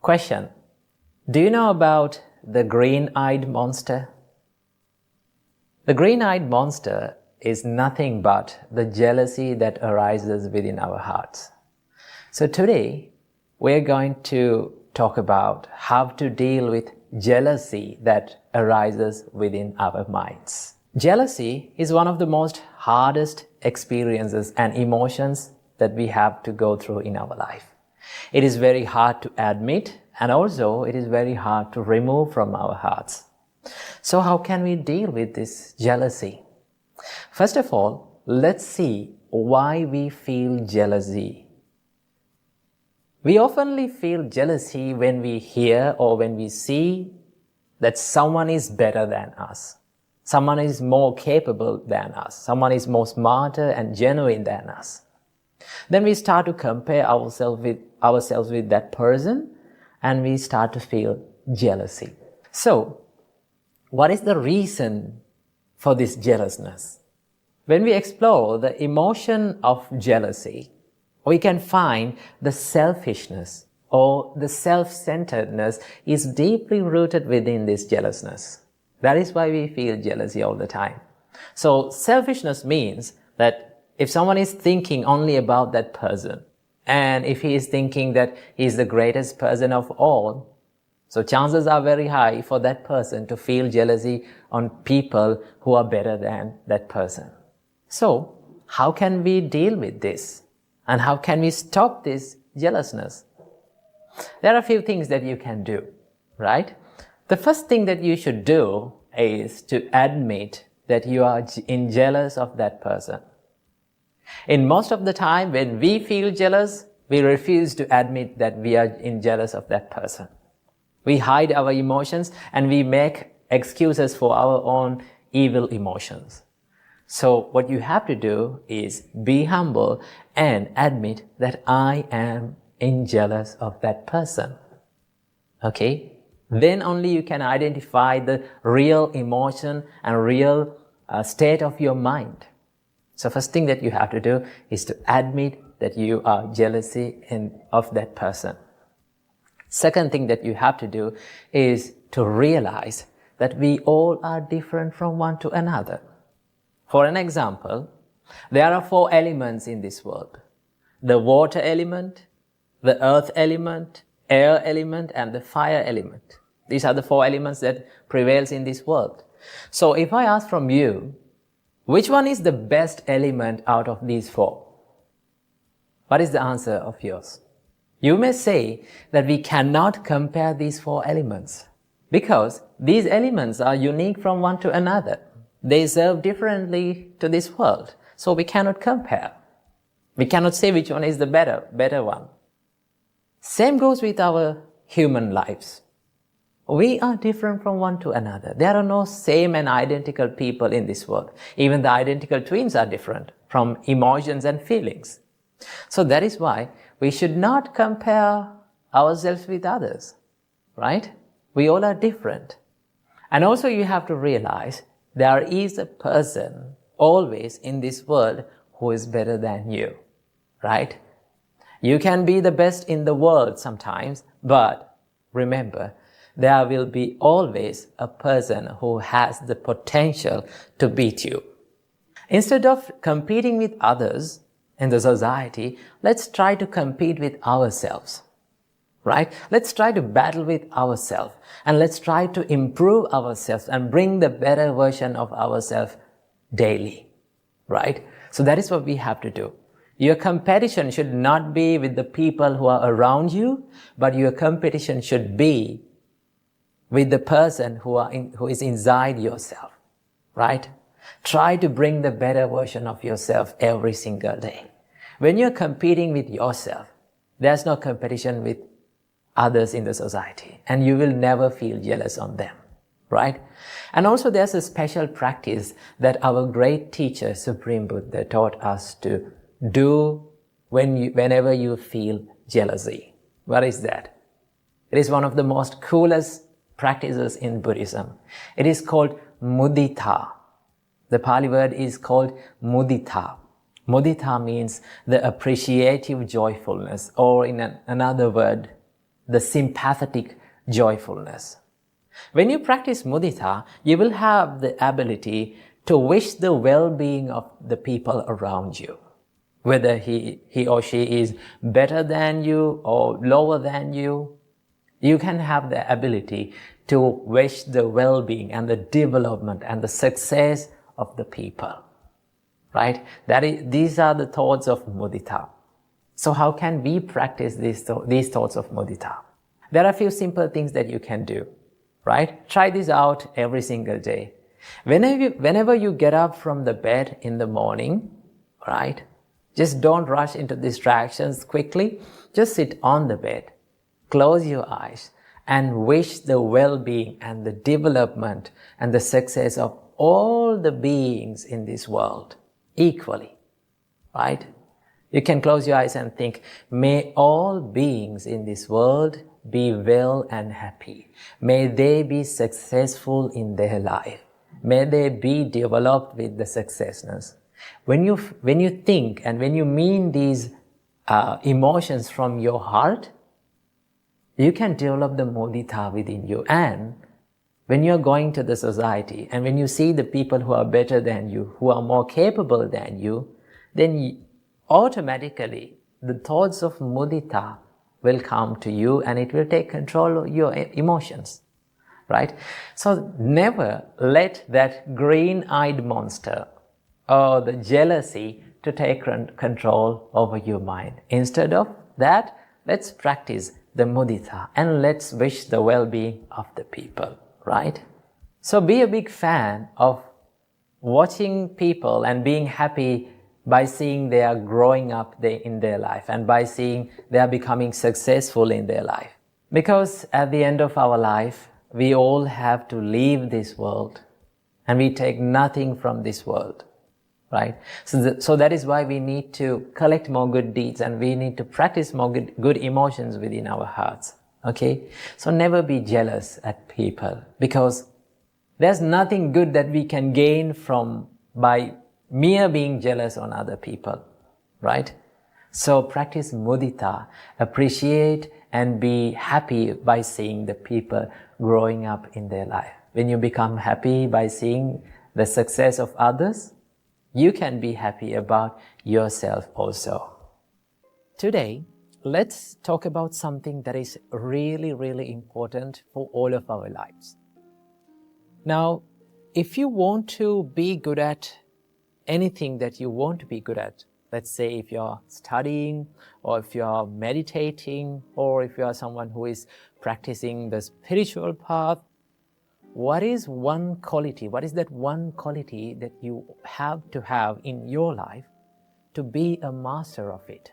Question: do you know about the green-eyed monster? The green-eyed monster is nothing but the jealousy that arises within our hearts. So today, we're going to talk about how to deal with jealousy that arises within our minds. Jealousy is one of the most hardest experiences and emotions that we have to go through in our life. It is very hard to admit, and also it is very hard to remove from our hearts. So how can we deal with this jealousy? First of all, let's see why we feel jealousy. We often feel jealousy when we hear or when we see that someone is better than us. Someone is more capable than us. Someone is more smarter and genuine than us. Then we start to compare ourselves with that person, and we start to feel jealousy. So, what is the reason for this jealousness? When we explore the emotion of jealousy, we can find the selfishness or the self-centeredness is deeply rooted within this jealousness. That is why we feel jealousy all the time. So selfishness means that if someone is thinking only about that person, and if he is thinking that he is the greatest person of all, so chances are very high for that person to feel jealousy on people who are better than that person. So, how can we deal with this? And how can we stop this jealousness? There are a few things that you can do, right? The first thing that you should do is to admit that you are jealous of that person. In most of the time, when we feel jealous, we refuse to admit that we are jealous of that person. We hide our emotions and we make excuses for our own evil emotions. So what you have to do is be humble and admit that I am jealous of that person. Okay? Then only you can identify the real emotion and real state of your mind. So first thing that you have to do is to admit that you are jealousy of that person. Second thing that you have to do is to realize that we all are different from one to another. For an example, there are 4 elements in this world: the water element, the earth element, air element, and the fire element. These are the 4 elements that prevails in this world. So if I ask from you, which one is the best element out of these 4? What is the answer of yours? You may say that we cannot compare these 4 elements because these elements are unique from one to another. They serve differently to this world, so we cannot compare. We cannot say which one is the better one. Same goes with our human lives. We are different from one to another. There are no same and identical people in this world. Even the identical twins are different from emotions and feelings. So that is why we should not compare ourselves with others, right? We all are different. And also you have to realize there is a person always in this world who is better than you, right? You can be the best in the world sometimes, but remember, there will be always a person who has the potential to beat you. Instead of competing with others in the society, let's try to compete with ourselves, right? Let's try to battle with ourselves and let's try to improve ourselves and bring the better version of ourselves daily, right? So that is what we have to do. Your competition should not be with the people who are around you, but your competition should be with the person who is inside yourself, right? Try to bring the better version of yourself every single day. When you're competing with yourself, there's no competition with others in the society, and you will never feel jealous on them, right? And also there's a special practice that our great teacher, Supreme Buddha, taught us to do whenever you feel jealousy. What is that? It is one of the most coolest practices in Buddhism. It is called Mudita. The Pali word is called Mudita. Mudita means the appreciative joyfulness, or in another word, the sympathetic joyfulness. When you practice mudita, you will have the ability to wish the well-being of the people around you. Whether he or she is better than you or lower than you, you can have the ability to wish the well-being and the development and the success of the people. Right? These are the thoughts of mudita. So how can we practice these thoughts of mudita? There are a few simple things that you can do. Right? Try this out every single day. Whenever you get up from the bed in the morning, right? Just don't rush into distractions quickly. Just sit on the bed, close your eyes, and wish the well-being and the development and the success of all the beings in this world equally, right? You can close your eyes and think, may all beings in this world be well and happy. May they be successful in their life. May they be developed with the successness. When you think and when you mean these emotions from your heart, you can develop the mudita within you. And when you're going to the society and when you see the people who are better than you, who are more capable than you, then automatically the thoughts of mudita will come to you and it will take control of your emotions, right? So never let that green-eyed monster or the jealousy to take control over your mind. Instead of that, let's practice the mudita and let's wish the well-being of the people, right? So be a big fan of watching people and being happy by seeing they are growing up in their life and by seeing they are becoming successful in their life. Because at the end of our life, we all have to leave this world and we take nothing from this world, right? So that is why we need to collect more good deeds and we need to practice more good emotions within our hearts, okay? So never be jealous at people because there's nothing good that we can gain by mere being jealous on other people, right? So practice mudita, appreciate and be happy by seeing the people growing up in their life. When you become happy by seeing the success of others, you can be happy about yourself also. Today, let's talk about something that is really, really important for all of our lives. Now, if you want to be good at anything that you want to be good at, let's say if you're studying or if you're meditating or if you are someone who is practicing the spiritual path, what is that one quality that you have to have in your life to be a master of it?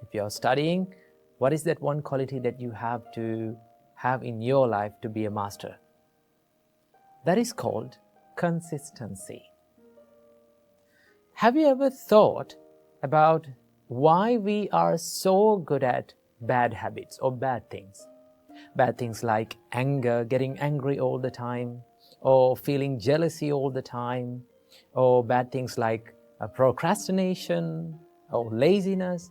If you're studying, what is that one quality that you have to have in your life to be a master? That is called consistency. Have you ever thought about why we are so good at bad habits or bad things? Bad things like anger, getting angry all the time, or feeling jealousy all the time, or bad things like procrastination or laziness.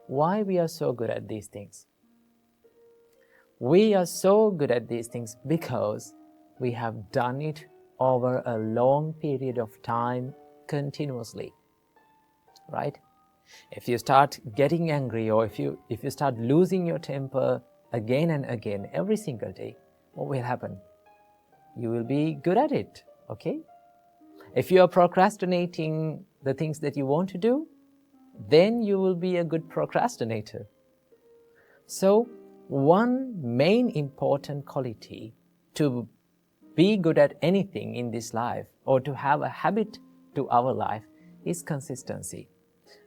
Why we are so good at these things? We are so good at these things because we have done it over a long period of time continuously, right? If you start getting angry or if you start losing your temper again and again every single day, what will happen? You will be good at it, okay? If you are procrastinating the things that you want to do, then you will be a good procrastinator. So, one main important quality to be good at anything in this life or to have a habit to our life is consistency.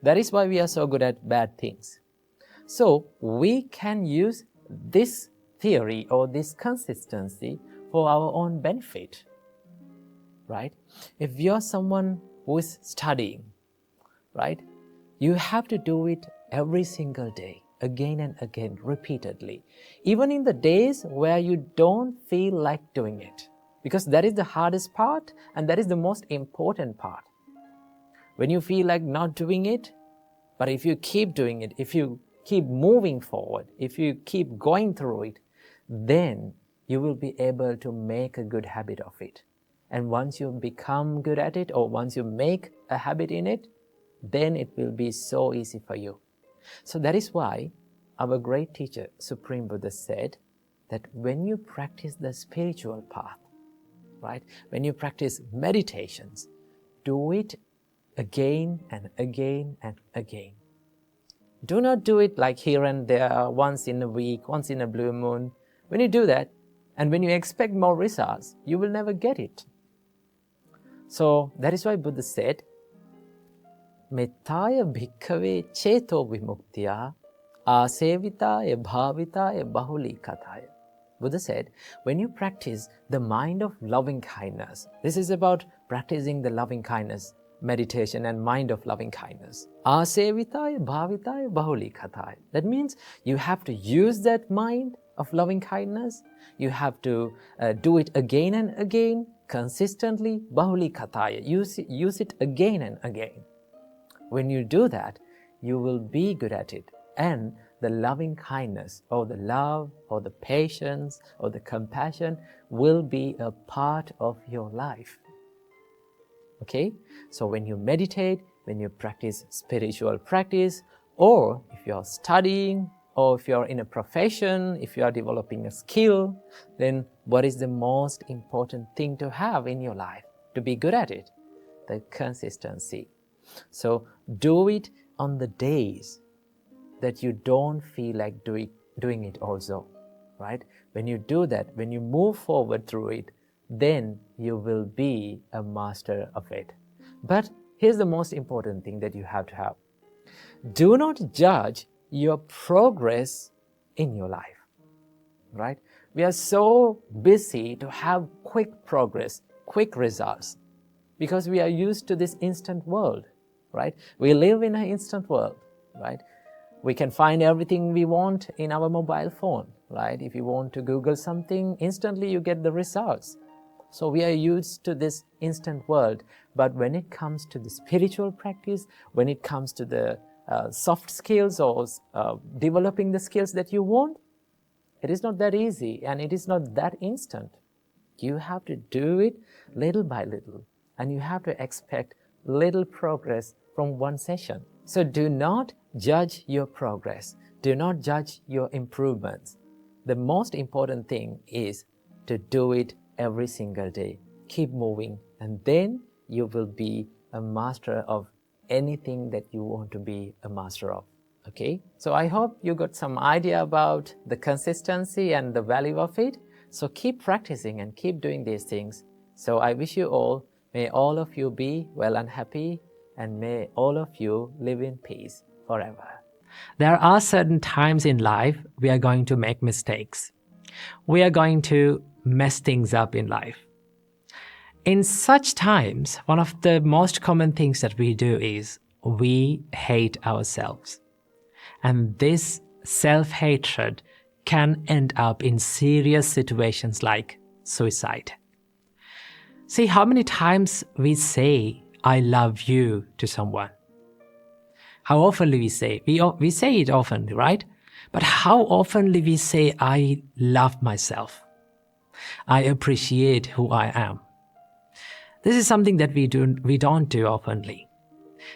That is why we are so good at bad things. So we can use this theory or this consistency for our own benefit, right? If you're someone who is studying, right, you have to do it every single day, again and again, repeatedly, even in the days where you don't feel like doing it, because that is the hardest part and that is the most important part. When you feel like not doing it, but if you keep doing it, if you keep moving forward, if you keep going through it, then you will be able to make a good habit of it. And once you become good at it, or once you make a habit in it, then it will be so easy for you. So that is why our great teacher, Supreme Buddha, said that when you practice the spiritual path, right, when you practice meditations, do it again and again and again. Do not do it like here and there, once in a week, once in a blue moon. When you do that, and when you expect more results, you will never get it. So that is why Buddha said, Mettaya bhikkhave cheto vimuktya asevitaya bhavitaya bahuli kataya. Buddha said, when you practice the mind of loving kindness, this is about practicing the loving kindness, meditation and mind of loving kindness. Asevitaya bhavitaya bahuli kataya. That means you have to use that mind of loving kindness. You have to do it again and again, consistently, bahuli kataya. Use it again and again. When you do that, you will be good at it. And the loving kindness, or the love, or the patience, or the compassion will be a part of your life. Okay? So when you meditate, when you practice spiritual practice, or if you're studying, or if you're in a profession, if you are developing a skill, then what is the most important thing to have in your life to be good at it? The consistency. So do it on the days that you don't feel like doing it also, right? When you do that, when you move forward through it, then you will be a master of it. But here's the most important thing that you have to have. Do not judge your progress in your life, right? We are so busy to have quick progress, quick results, because we are used to this instant world, right? We live in an instant world, right? We can find everything we want in our mobile phone, right? If you want to Google something, instantly you get the results. So we are used to this instant world. But when it comes to the spiritual practice, when it comes to the soft skills or developing the skills that you want, it is not that easy and it is not that instant. You have to do it little by little, and you have to expect little progress from one session. So do not judge your progress. Do not judge your improvements. The most important thing is to do it every single day. Keep moving, and then you will be a master of anything that you want to be a master of. Okay? So I hope you got some idea about the consistency and the value of it. So keep practicing and keep doing these things. So I wish you all, may all of you be well and happy, and may all of you live in peace forever. There are certain times in life we are going to make mistakes. We are going to mess things up in life. In such times, one of the most common things that we do is we hate ourselves. And this self-hatred can end up in serious situations like suicide. See how many times we say, I love you to someone. How often we say, we say it often, right? But how often we say, I love myself. I appreciate who I am. This is something that we don't do oftenly.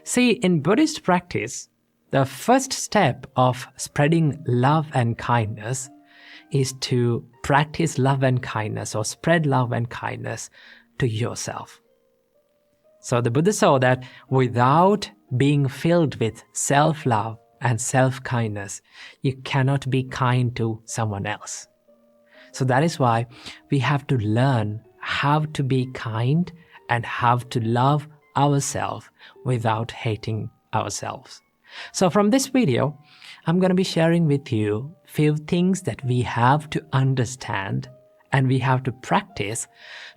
See, in Buddhist practice, the first step of spreading love and kindness is to practice love and kindness, or spread love and kindness to yourself. So the Buddha saw that without being filled with self-love and self-kindness, you cannot be kind to someone else. So that is why we have to learn how to be kind and how to love ourselves without hating ourselves. So from this video, I'm going to be sharing with you a few things that we have to understand and we have to practice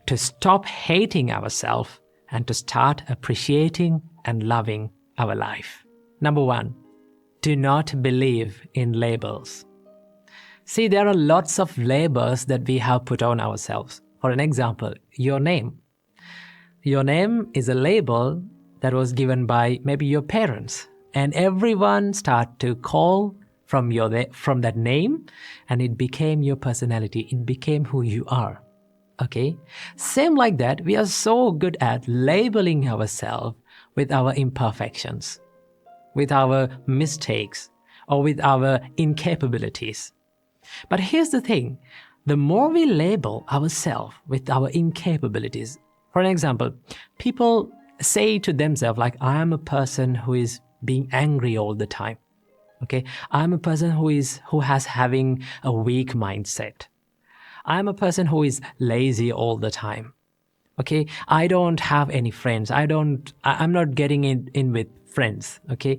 to stop hating ourselves and to start appreciating and loving our life. Number 1, do not believe in labels. See, there are lots of labels that we have put on ourselves. For an example, your name. Your name is a label that was given by maybe your parents, and everyone start to call from that name, and it became your personality. It became who you are. Okay? Same like that, we are so good at labeling ourselves with our imperfections, with our mistakes, or with our incapabilities. But here's the thing, the more we label ourselves with our incapabilities, for an example, people say to themselves like, I am a person who is being angry all the time. Okay, I'm a person who has having a weak mindset. I'm a person who is lazy all the time. Okay, I don't have any friends. I'm not getting in with friends. Okay,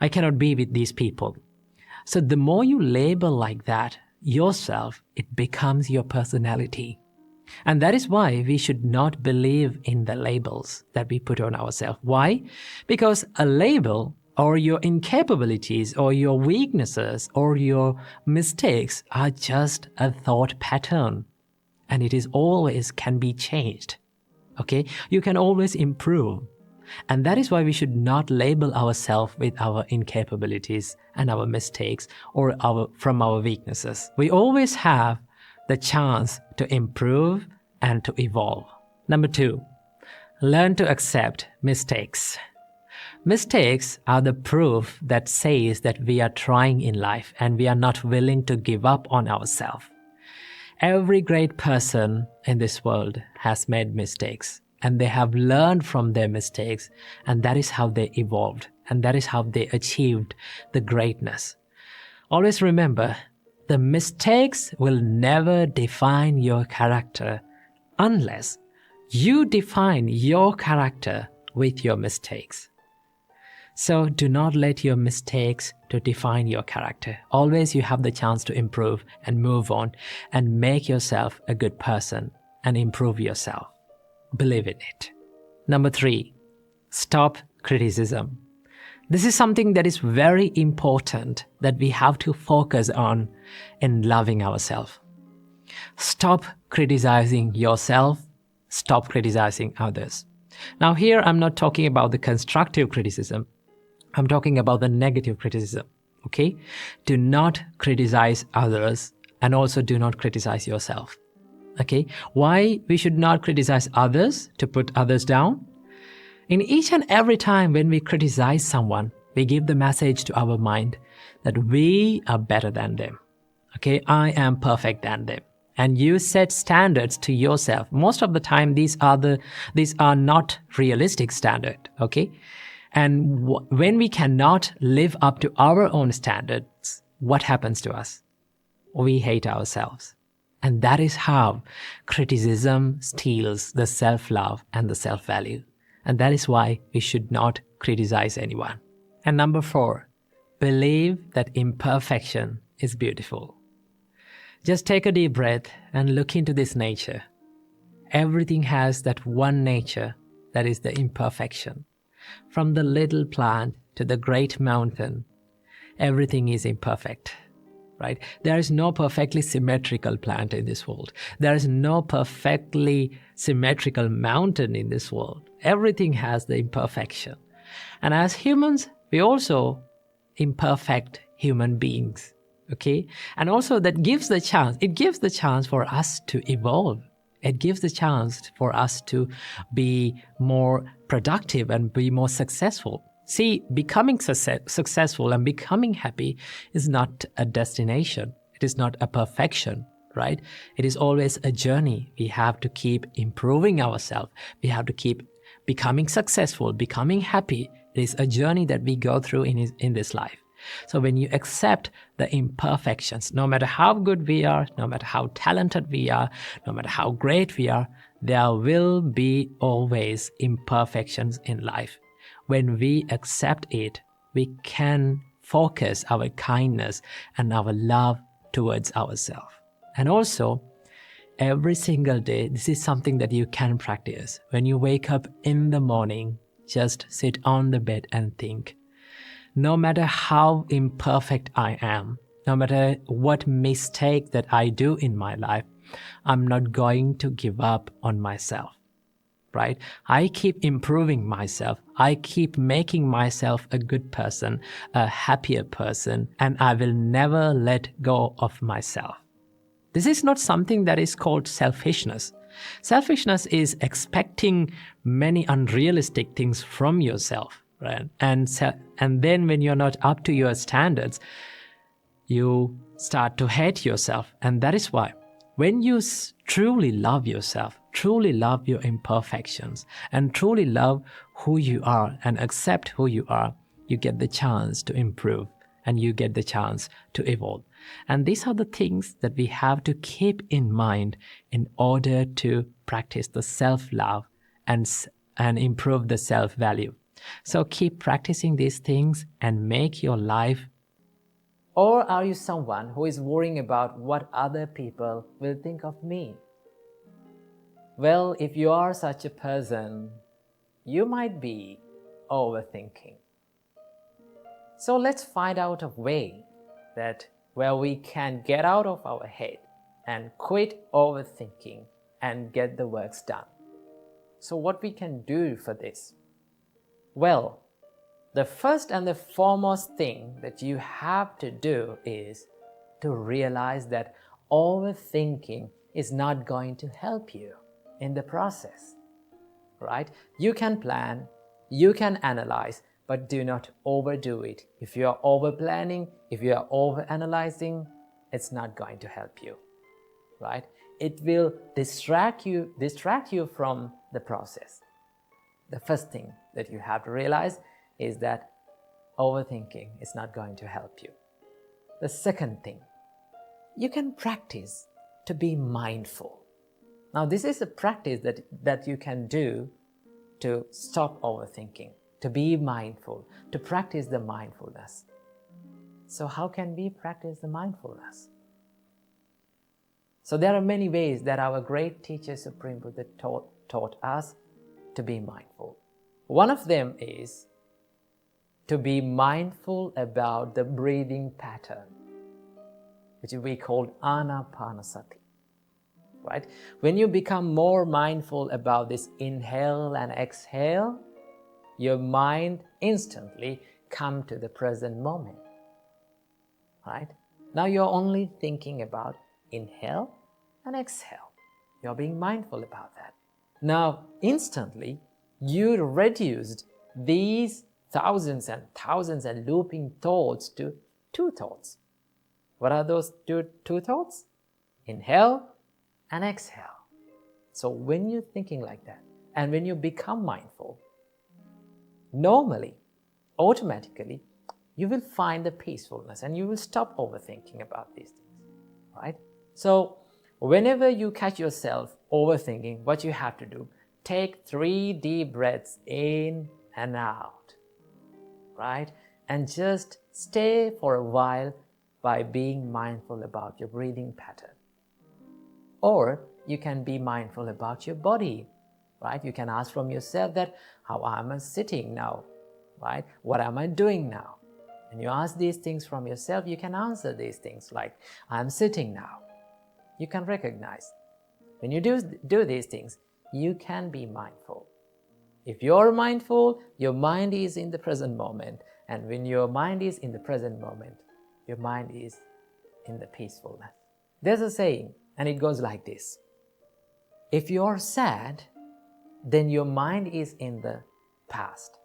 I cannot be with these people. So the more you label like that yourself, it becomes your personality. And that is why we should not believe in the labels that we put on ourselves. Why? Because a label or your incapabilities or your weaknesses or your mistakes are just a thought pattern. And it is always can be changed. Okay? You can always improve. And that is why we should not label ourselves with our incapabilities and our mistakes or from our weaknesses. We always have the chance to improve and to evolve. Number 2, learn to accept mistakes. Mistakes are the proof that says that we are trying in life and we are not willing to give up on ourselves. Every great person in this world has made mistakes, and they have learned from their mistakes, and that is how they evolved, and that is how they achieved the greatness. Always remember, the mistakes will never define your character unless you define your character with your mistakes. So do not let your mistakes to define your character. Always you have the chance to improve and move on and make yourself a good person and improve yourself. Believe in it. Number 3, stop criticism. This is something that is very important that we have to focus on in loving ourselves. Stop criticizing yourself. Stop criticizing others. Now here I'm not talking about the constructive criticism. I'm talking about the negative criticism. Okay? Do not criticize others and also do not criticize yourself. Okay? Why we should not criticize others? To put others down? In each and every time when we criticize someone, we give the message to our mind that we are better than them. Okay? I am perfect than them. And you set standards to yourself. Most of the time, these are not realistic standards. Okay? And when we cannot live up to our own standards, what happens to us? We hate ourselves. And that is how criticism steals the self-love and the self-value. And that is why we should not criticize anyone. And number 4, believe that imperfection is beautiful. Just take a deep breath and look into this nature. Everything has that one nature that is the imperfection. From the little plant to the great mountain, everything is imperfect, right? There is no perfectly symmetrical plant in this world. There is no perfectly symmetrical mountain in this world. Everything has the imperfection. And as humans, we also imperfect human beings, okay? And also that gives the chance for us to evolve. It gives the chance for us to be more productive and be more successful. See, becoming successful and becoming happy is not a destination. It is not a perfection, right? It is always a journey. We have to keep improving ourselves. We have to keep becoming successful, becoming happy. It is a journey that we go through in this life. So when you accept the imperfections, no matter how good we are, no matter how talented we are, no matter how great we are, there will be always imperfections in life. When we accept it, we can focus our kindness and our love towards ourselves. And also, every single day, this is something that you can practice. When you wake up in the morning, just sit on the bed and think, no matter how imperfect I am, no matter what mistake that I do in my life, I'm not going to give up on myself. right? I keep improving myself. I keep making myself a good person, a happier person, and I will never let go of myself. This is not something that is called selfishness. Selfishness is expecting many unrealistic things from yourself, right? And then when you're not up to your standards, you start to hate yourself. And that is why when you truly love yourself, truly love your imperfections, and truly love who you are and accept who you are, you get the chance to improve and you get the chance to evolve. And these are the things that we have to keep in mind in order to practice the self-love and improve the self-value. So keep practicing these things and make your life. Or are you someone who is worrying about what other people will think of me? Well, if you are such a person, you might be overthinking. So let's find out a way where we can get out of our head and quit overthinking and get the works done. So what we can do for this? Well, the first and the foremost thing that you have to do is to realize that overthinking is not going to help you in the process, right? You can plan, you can analyze, but do not overdo it. If you are over-planning, if you are over-analyzing, it's not going to help you, right? It will distract you from the process. The first thing that you have to realize is that overthinking is not going to help you. The second thing, you can practice to be mindful. Now, this is a practice that you can do to stop overthinking, to be mindful, to practice the mindfulness. So how can we practice the mindfulness? So there are many ways that our great teacher Supreme Buddha taught us to be mindful. One of them is to be mindful about the breathing pattern, which we call anapanasati, right? When you become more mindful about this inhale and exhale, your mind instantly comes to the present moment, right? Now you're only thinking about inhale and exhale. You're being mindful about that. Now, instantly, you reduced these thousands and thousands and looping thoughts to two thoughts. What are those two thoughts? Inhale and exhale. So when you're thinking like that, and when you become mindful, normally, automatically, you will find the peacefulness and you will stop overthinking about these things, right? So whenever you catch yourself overthinking, what you have to do, take 3 deep breaths in and out, right? And just stay for a while by being mindful about your breathing pattern. Or you can be mindful about your body, right? You can ask from yourself that, how am I sitting now, right? What am I doing now? And you ask these things from yourself, you can answer these things like, I'm sitting now. You can recognize. When you do these things, you can be mindful. If you're mindful, your mind is in the present moment. And when your mind is in the present moment, your mind is in the peacefulness. There's a saying, and it goes like this. If you're sad, then your mind is in the past.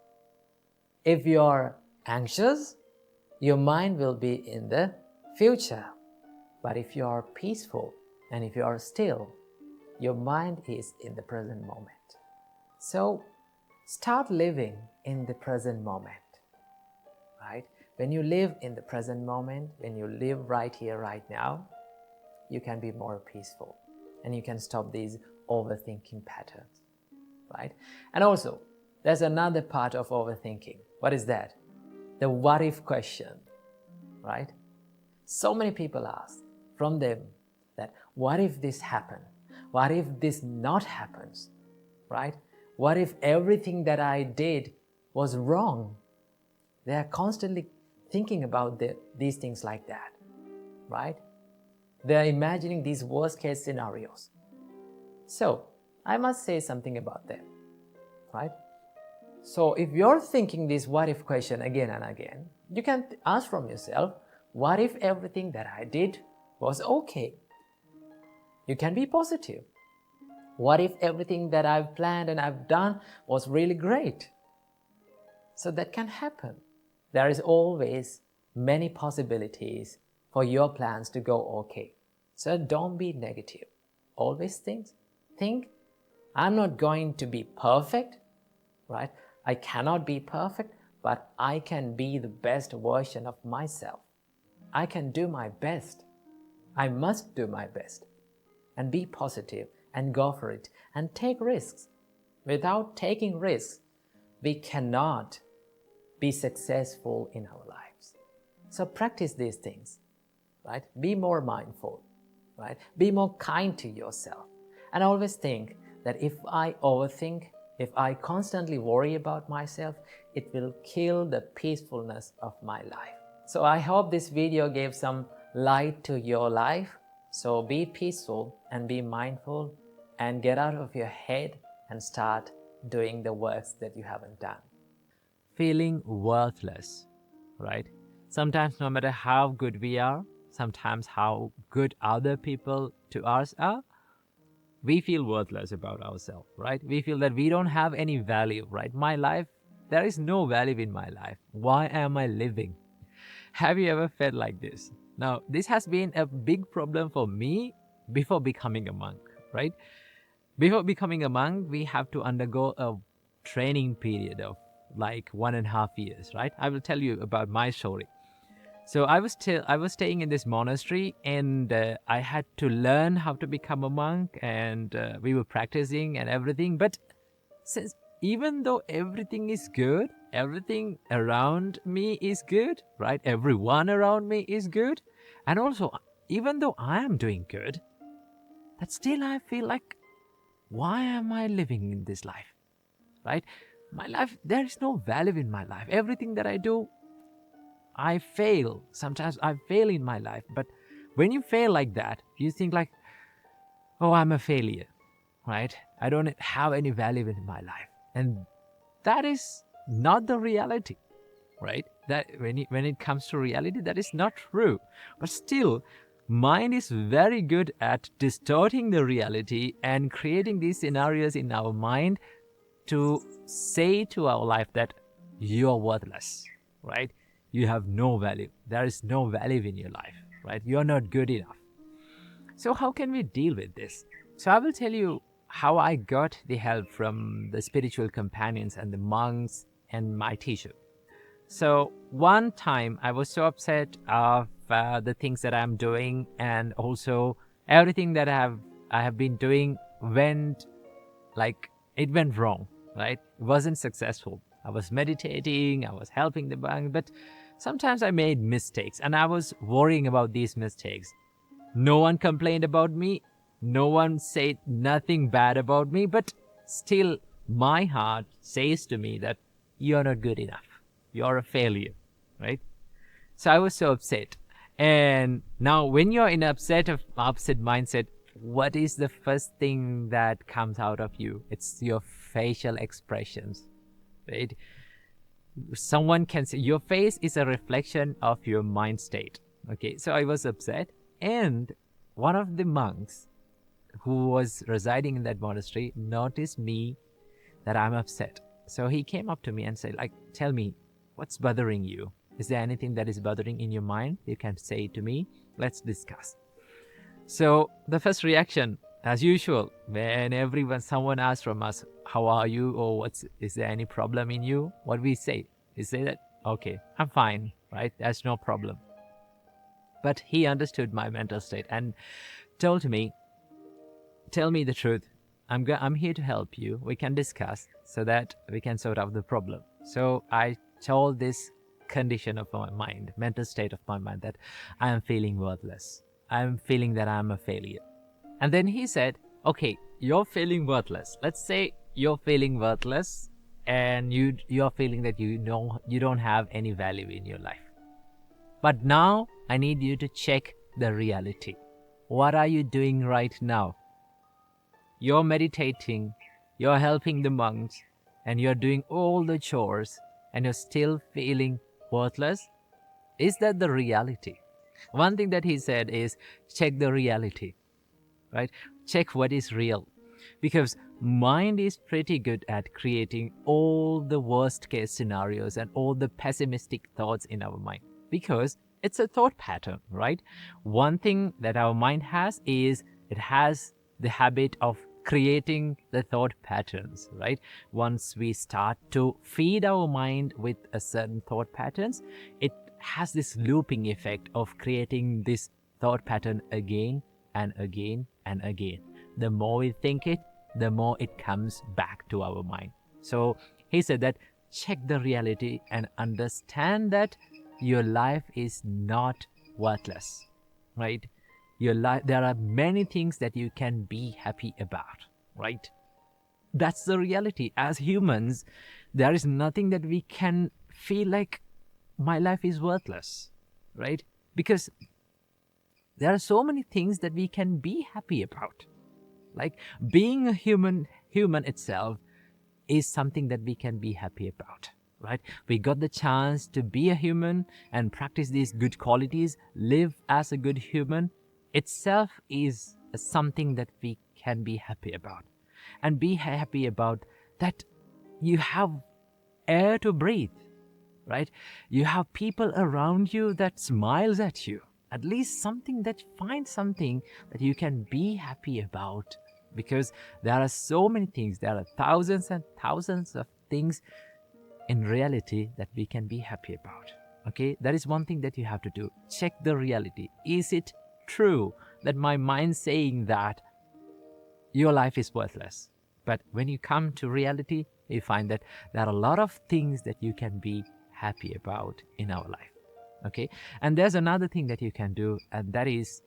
If you're anxious, your mind will be in the future. But if you are peaceful and if you are still, your mind is in the present moment. So start living in the present moment, right? When you live in the present moment, when you live right here, right now, you can be more peaceful and you can stop these overthinking patterns, right? And also, there's another part of overthinking. What is that? The what if question, right? So many people ask from them that, what if this happened? What if this not happens, right? What if everything that I did was wrong? They are constantly thinking about these things like that, right? They are imagining these worst case scenarios. So, I must say something about them. right? So if you're thinking this what if question again and again, you can ask from yourself, what if everything that I did was okay? You can be positive. What if everything that I've planned and I've done was really great? So that can happen. There is always many possibilities for your plans to go okay. So don't be negative. Always think, I'm not going to be perfect, right? I cannot be perfect, but I can be the best version of myself. I can do my best. I must do my best. And be positive and go for it and take risks. Without taking risks, we cannot be successful in our lives. So practice these things, right? Be more mindful, right? Be more kind to yourself. And always think that if I overthink, if I constantly worry about myself, it will kill the peacefulness of my life. So I hope this video gave some light to your life. So be peaceful and be mindful and get out of your head and start doing the works that you haven't done. Feeling worthless, right? Sometimes no matter how good we are, sometimes how good other people to us are, we feel worthless about ourselves, right? We feel that we don't have any value, right? My life, there is no value in my life. Why am I living? Have you ever felt like this? Now, this has been a big problem for me before becoming a monk, right? Before becoming a monk, we have to undergo a training period of like 1.5 years, right? I will tell you about my story. So I was staying in this monastery, and I had to learn how to become a monk, and we were practicing and everything. But since even though everything is good, everything around me is good, right? Everyone around me is good. And also, even though I am doing good, that still I feel like, why am I living in this life, right? My life, there is no value in my life. Everything that I do, I fail. Sometimes I fail in my life. But when you fail like that, you think like, oh, I'm a failure, right? I don't have any value in my life. And that is not the reality, right? That when it comes to reality, that is not true. But still, mind is very good at distorting the reality and creating these scenarios in our mind to say to our life that you're worthless, right? You have no value. There is no value in your life, right? You're not good enough. So how can we deal with this? So I will tell you how I got the help from the spiritual companions and the monks and my teacher. So one time I was so upset of the things that I'm doing, and also everything that I have been doing went wrong, right? It wasn't successful. I was meditating, I was helping the monk, but sometimes I made mistakes, and I was worrying about these mistakes. No one complained about me. No one said nothing bad about me, but still my heart says to me that you're not good enough. You're a failure, right? So I was so upset. And now when you're in upset mindset, what is the first thing that comes out of you? It's your facial expressions, right? Someone can say your face is a reflection of your mind state. Okay, so I was upset, and one of the monks who was residing in that monastery noticed me that I'm upset. So he came up to me and said, like, tell me, what's bothering you? Is there anything that is bothering in your mind? You can say it to me. Let's discuss. So the first reaction, as usual, when someone asks from us, how are you, or is there any problem in you? What we say is that, okay, I'm fine, right? There's no problem. But he understood my mental state and told me, tell me the truth. I'm here to help you. We can discuss so that we can sort out the problem. So I told this condition of my mind, mental state of my mind, that I am feeling worthless. I'm feeling that I'm a failure. And then he said, okay, you're feeling worthless. Let's say you're feeling worthless and you're feeling that you don't have any value in your life. But now I need you to check the reality. What are you doing right now? You're meditating, you're helping the monks, and you're doing all the chores and you're still feeling worthless? Is that the reality? One thing that he said is check the reality, right? Check what is real. Because mind is pretty good at creating all the worst case scenarios and all the pessimistic thoughts in our mind. Because it's a thought pattern, right? One thing that our mind has is it has the habit of creating the thought patterns, right? Once we start to feed our mind with a certain thought patterns, it has this looping effect of creating this thought pattern again and again and again. The more we think it, the more it comes back to our mind. So he said that check the reality and understand that your life is not worthless, right? Your life, there are many things that you can be happy about, right? That's the reality. As humans, there is nothing that we can feel like my life is worthless, right? Because there are so many things that we can be happy about. Like being a human itself is something that we can be happy about, right? We got the chance to be a human and practice these good qualities, live as a good human itself is something that we can be happy about. And be happy about that you have air to breathe, right? You have people around you that smiles at you. At least something that find something that you can be happy about, because there are so many things, there are thousands and thousands of things in reality that we can be happy about. Okay, that is one thing that you have to do. Check the reality. Is it true that my mind saying that your life is worthless? But when you come to reality, you find that there are a lot of things that you can be happy about in our life. Okay, and there's another thing that you can do, and that is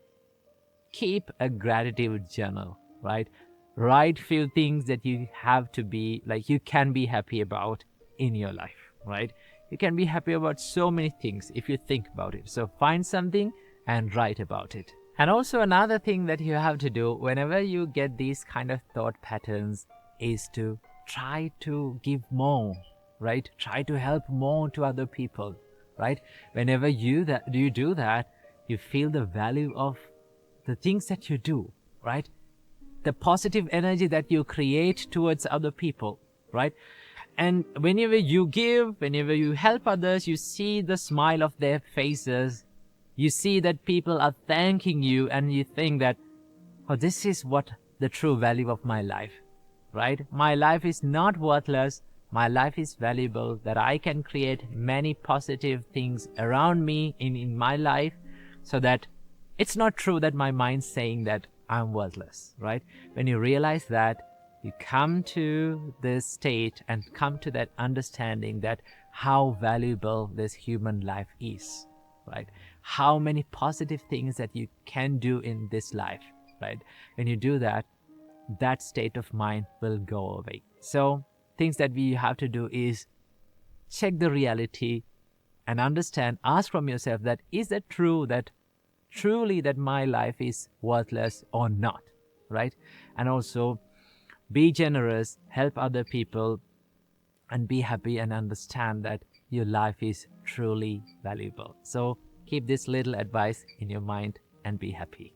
keep a gratitude journal, right? Write few things that you have to be like you can be happy about in your life, right? You can be happy about so many things if you think about it. So find something and write about it. And also another thing that you have to do whenever you get these kind of thought patterns is to try to give more, right? Try to help more to other people, right? Whenever you do that, you feel the value of the things that you do, right? The positive energy that you create towards other people, right? And whenever you give, whenever you help others, you see the smile of their faces. You see that people are thanking you, and you think that, oh, this is what the true value of my life, right? My life is not worthless. My life is valuable, that I can create many positive things around me in my life, so that it's not true that my mind's saying that I'm worthless, right? When you realize that, you come to this state and come to that understanding that how valuable this human life is, right? How many positive things that you can do in this life, right? When you do that, that state of mind will go away. So things that we have to do is check the reality and understand, ask from yourself that is that true, that truly that my life is worthless or not, right? And also be generous, help other people, and be happy and understand that your life is truly valuable. So keep this little advice in your mind and be happy.